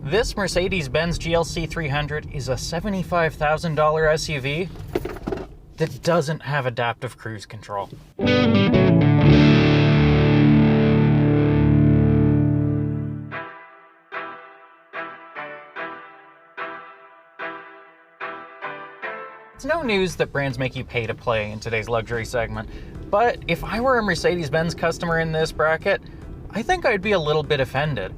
This Mercedes-Benz GLC 300 is a $75,000 SUV that doesn't have adaptive cruise control. It's no news that brands make you pay to play in today's luxury segment, but if I were a Mercedes-Benz customer in this bracket, I think I'd be a little bit offended.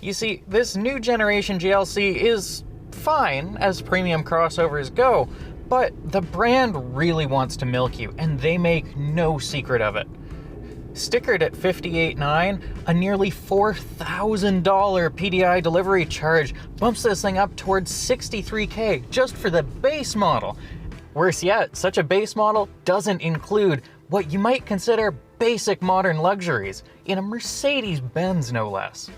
You see, this new generation GLC is fine as premium crossovers go, but the brand really wants to milk you, and they make no secret of it. Stickered at $58,900, a nearly $4,000 PDI delivery charge bumps this thing up towards $63K just for the base model. Worse yet, such a base model doesn't include what you might consider basic modern luxuries, in a Mercedes-Benz no less.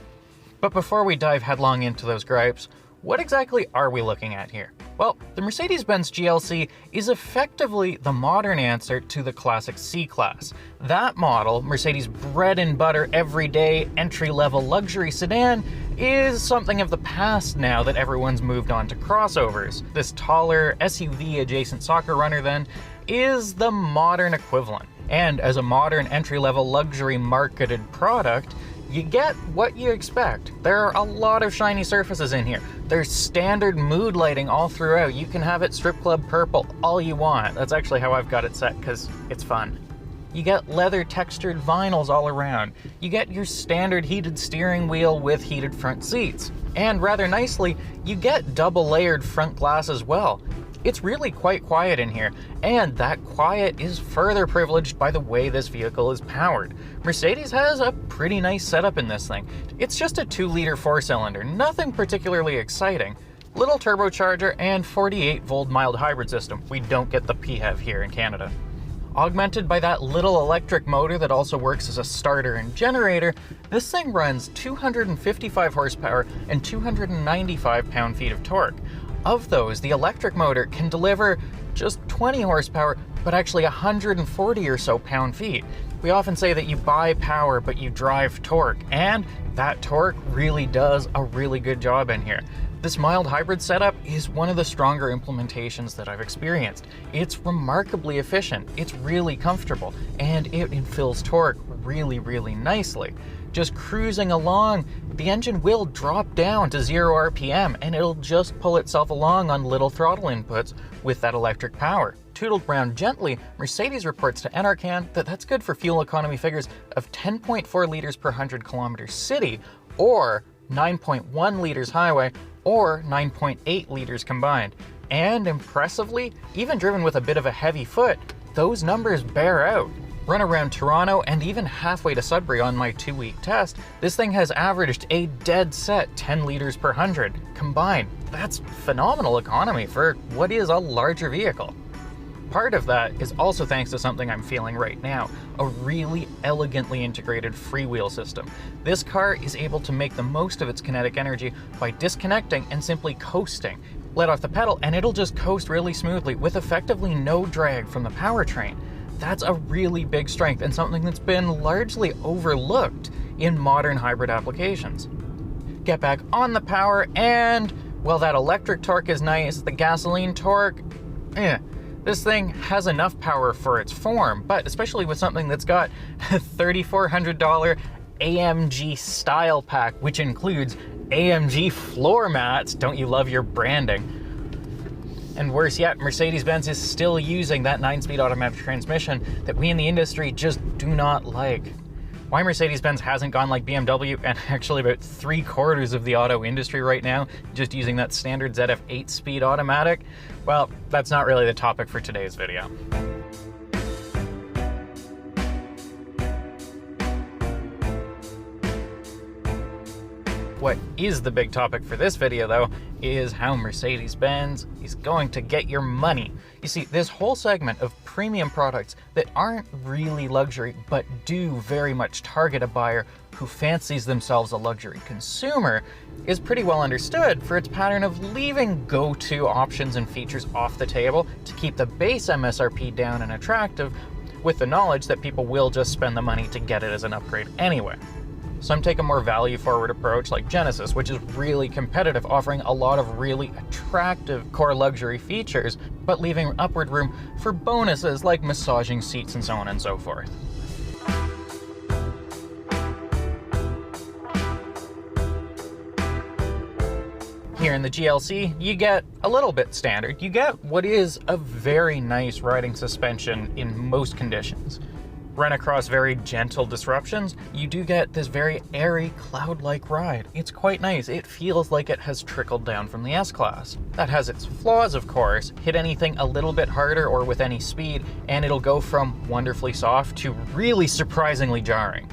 But before we dive headlong into those gripes, what exactly are we looking at here? Well, the Mercedes-Benz GLC is effectively the modern answer to the classic C-Class. That model, Mercedes' bread and butter everyday entry-level luxury sedan, is something of the past now that everyone's moved on to crossovers. This taller SUV-adjacent soccer runner then is the modern equivalent. And as a modern entry-level luxury marketed product, you get what you expect. There are a lot of shiny surfaces in here. There's standard mood lighting all throughout. You can have it strip club purple all you want. That's actually how I've got it set because it's fun. You get leather textured vinyls all around. You get your standard heated steering wheel with heated front seats. And rather nicely, you get double layered front glass as well. It's really quite quiet in here, and that quiet is further privileged by the way this vehicle is powered. Mercedes has a pretty nice setup in this thing. It's just a 2-liter 4-cylinder, nothing particularly exciting. Little turbocharger and 48-volt mild hybrid system. We don't get the PHEV here in Canada. Augmented by that little electric motor that also works as a starter and generator, this thing runs 255 horsepower and 295 pound-feet of torque. Of those, the electric motor can deliver just 20 horsepower, but actually 140 or so pound-feet. We often say that you buy power, but you drive torque, and that torque really does a really good job in here. This mild hybrid setup is one of the stronger implementations that I've experienced. It's remarkably efficient, it's really comfortable, and it infills torque really, really nicely. Just cruising along, the engine will drop down to 0 RPM and it'll just pull itself along on little throttle inputs with that electric power. Tootled round gently, Mercedes reports to NRCan that that's good for fuel economy figures of 10.4 liters per 100 kilometers city, or 9.1 liters highway, or 9.8 liters combined. And impressively, even driven with a bit of a heavy foot, those numbers bear out. Run around Toronto and even halfway to Sudbury on my 2-week test, this thing has averaged a dead set 10 liters per 100 combined. That's phenomenal economy for what is a larger vehicle. Part of that is also thanks to something I'm feeling right now, a really elegantly integrated freewheel system. This car is able to make the most of its kinetic energy by disconnecting and simply coasting. Let off the pedal and it'll just coast really smoothly with effectively no drag from the powertrain. That's a really big strength and something that's been largely overlooked in modern hybrid applications. Get back on the power and, well, that electric torque is nice, the gasoline torque, This thing has enough power for its form, but especially with something that's got a $3,400 AMG style pack, which includes AMG floor mats. Don't you love your branding? And worse yet, Mercedes-Benz is still using that 9-speed automatic transmission that we in the industry just do not like. Why Mercedes-Benz hasn't gone like BMW and actually about 3/4 of the auto industry right now, just using that standard ZF 8-speed automatic, well, that's not really the topic for today's video. What is the big topic for this video, though, is how Mercedes-Benz is going to get your money. You see, this whole segment of premium products that aren't really luxury, but do very much target a buyer who fancies themselves a luxury consumer, is pretty well understood for its pattern of leaving go-to options and features off the table to keep the base MSRP down and attractive, with the knowledge that people will just spend the money to get it as an upgrade anyway. Some take a more value-forward approach like Genesis, which is really competitive, offering a lot of really attractive core luxury features, but leaving upward room for bonuses like massaging seats and so on and so forth. Here in the GLC, you get a little bit standard. You get what is a very nice riding suspension in most conditions. Run across very gentle disruptions, you do get this very airy, cloud-like ride. It's quite nice. It feels like it has trickled down from the S-Class. That has its flaws, of course. Hit anything a little bit harder or with any speed, and it'll go from wonderfully soft to really surprisingly jarring.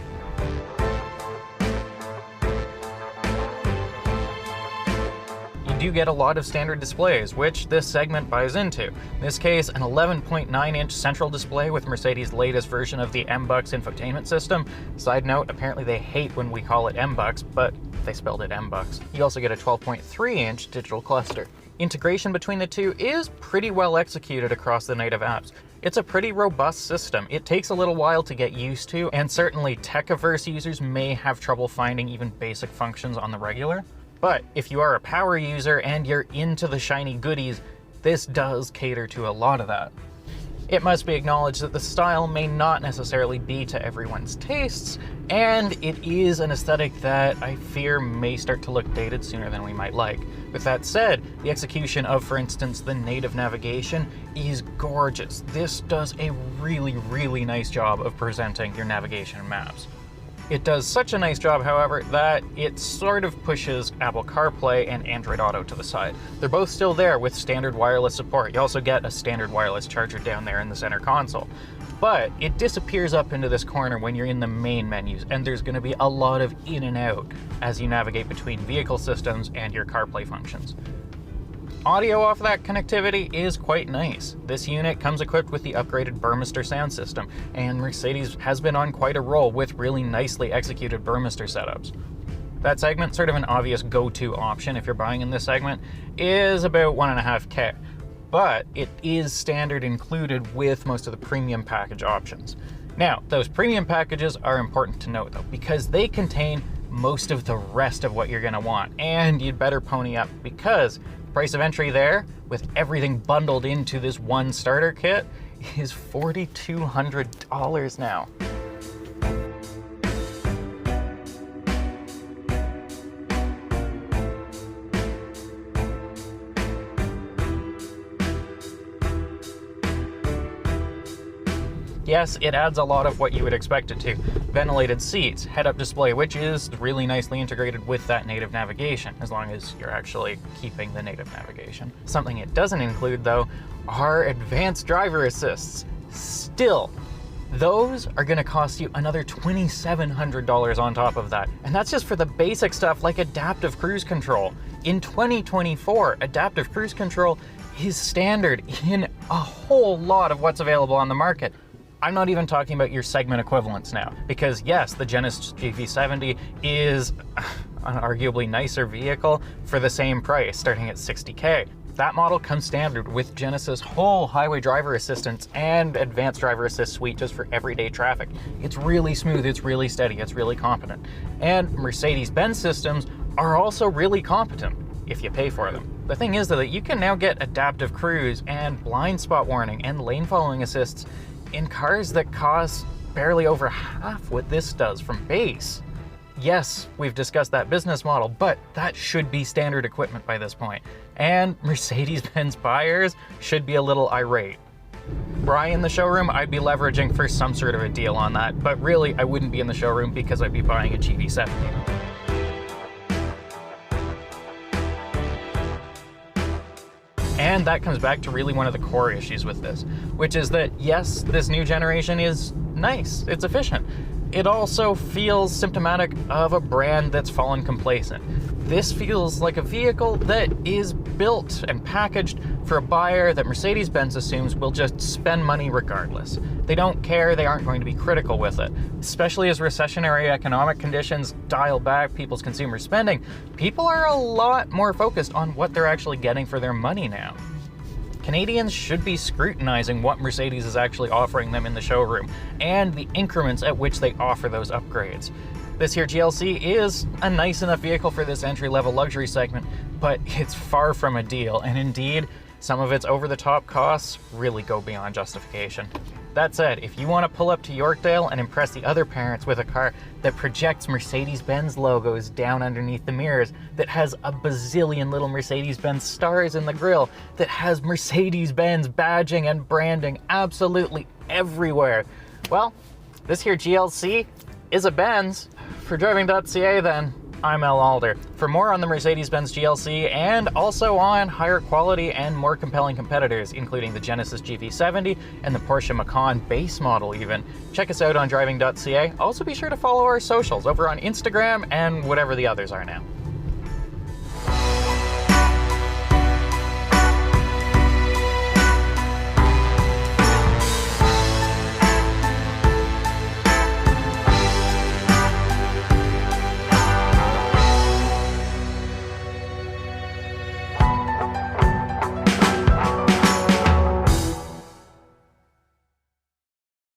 You do get a lot of standard displays, which this segment buys into. In this case, an 11.9-inch central display with Mercedes' latest version of the MBUX infotainment system. Side note, apparently they hate when we call it MBUX, but they spelled it MBUX. You also get a 12.3-inch digital cluster. Integration between the two is pretty well executed across the native apps. It's a pretty robust system. It takes a little while to get used to, and certainly tech-averse users may have trouble finding even basic functions on the regular. But if you are a power user and you're into the shiny goodies, this does cater to a lot of that. It must be acknowledged that the style may not necessarily be to everyone's tastes, and it is an aesthetic that I fear may start to look dated sooner than we might like. With that said, the execution of, for instance, the native navigation is gorgeous. This does a really, really nice job of presenting your navigation and maps. It does such a nice job, however, that it sort of pushes Apple CarPlay and Android Auto to the side. They're both still there with standard wireless support. You also get a standard wireless charger down there in the center console. But it disappears up into this corner when you're in the main menus, and there's going to be a lot of in and out as you navigate between vehicle systems and your CarPlay functions. Audio off that connectivity is quite nice. This unit comes equipped with the upgraded Burmester sound system, and Mercedes has been on quite a roll with really nicely executed Burmester setups. That segment, sort of an obvious go-to option if you're buying in this segment, is about $1.5K, but it is standard included with most of the premium package options. Now, those premium packages are important to note though, because they contain most of the rest of what you're going to want, and you'd better pony up because price of entry there, with everything bundled into this one starter kit, is $4,200 now. Yes, it adds a lot of what you would expect it to. Ventilated seats, head-up display, which is really nicely integrated with that native navigation, as long as you're actually keeping the native navigation. Something it doesn't include, though, are advanced driver assists. Still, those are going to cost you another $2,700 on top of that. And that's just for the basic stuff like adaptive cruise control. In 2024, adaptive cruise control is standard in a whole lot of what's available on the market. I'm not even talking about your segment equivalents now, because yes, the Genesis GV70 is an arguably nicer vehicle for the same price, starting at $60K. That model comes standard with Genesis' whole highway driver assistance and advanced driver assist suite just for everyday traffic. It's really smooth, it's really steady, it's really competent. And Mercedes-Benz systems are also really competent if you pay for them. The thing is though, that you can now get adaptive cruise and blind spot warning and lane following assists in cars that cost barely over half what this does from base. Yes, we've discussed that business model, but that should be standard equipment by this point. And Mercedes-Benz buyers should be a little irate. Were I in the showroom, I'd be leveraging for some sort of a deal on that, but really I wouldn't be in the showroom because I'd be buying a GV70. And that comes back to really one of the core issues with this, which is that yes, this new generation is nice, it's efficient. It also feels symptomatic of a brand that's fallen complacent. This feels like a vehicle that is built and packaged for a buyer that Mercedes-Benz assumes will just spend money regardless. They don't care, they aren't going to be critical with it. Especially as recessionary economic conditions dial back people's consumer spending, people are a lot more focused on what they're actually getting for their money now. Canadians should be scrutinizing what Mercedes is actually offering them in the showroom and the increments at which they offer those upgrades. This here GLC is a nice enough vehicle for this entry-level luxury segment, but it's far from a deal, and indeed, some of its over-the-top costs really go beyond justification. That said, if you want to pull up to Yorkdale and impress the other parents with a car that projects Mercedes-Benz logos down underneath the mirrors, that has a bazillion little Mercedes-Benz stars in the grille, that has Mercedes-Benz badging and branding absolutely everywhere, well, this here GLC is a Benz. For Driving.ca then, I'm L. Alder. For more on the Mercedes-Benz GLC and also on higher quality and more compelling competitors, including the Genesis GV70 and the Porsche Macan base model even, check us out on Driving.ca. Also be sure to follow our socials over on Instagram and whatever the others are now.